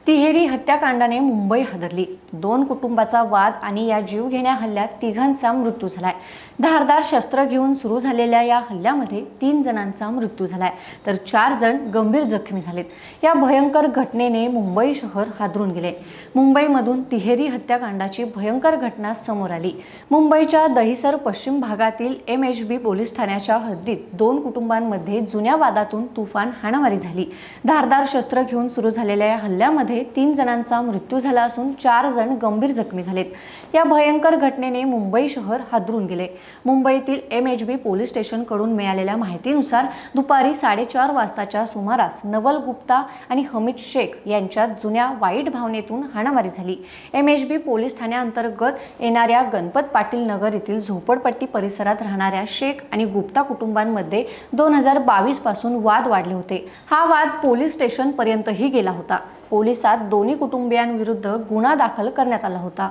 तिहेरी हत्याकांडाने मुंबई हादरली। दोन कुटुंबाचा वाद आणि या जीवघेण्या हल्ल्यात तिघांचा मृत्यू झालाय। धारदार शस्त्र घेऊन सुरू झालेल्या या हल्ल्यामध्ये 3 जणांचा मृत्यू झालाय तर 4 जण गंभीर जखमी झालेत। या भयंकर घटनेने मुंबई शहर हादरून गेले। मुंबईमधून तिहेरी हत्याकांडाची भयंकर घटना समोर आली। मुंबईच्या दहिसर पश्चिम भागातील MHB पोलीस ठाण्याच्या हद्दीत 2 कुटुंबांमध्ये जुन्या वादातून तुफान हाणामारी झाली। धारदार शस्त्र घेऊन सुरू झालेल्या या हल्ल्यामध्ये 3 जणांचा मृत्यू झाला असून 4 जण गंभीर जखमी झालेत। या भयंकर घटनेने मुंबई शहर हादरून गेले। मुंबईतील MHB पोलीस स्टेशन कडून मिळालेल्या माहितीनुसार दुपारी 4:30 वाजताच्या सुमारास नवल गुप्ता आणि हमीद शेख यांच्यात जुन्या वाईट भावनेतून हाणामारी झाली। MHB पोलीस ठाण्याअंतर्गत येणाऱ्या गणपत पाटील नगर येथील झोपडपट्टी परिसरात राहणाऱ्या शेख आणि गुप्ता कुटुंबांमध्ये 2022 पासून वाद वाढले होते। हा वाद पोलीस स्टेशन पर्यंतही गेला होता। पोलिसात दोन्ही कुटुंबियांविरुद्ध गुन्हा दाखल करण्यात आला होता।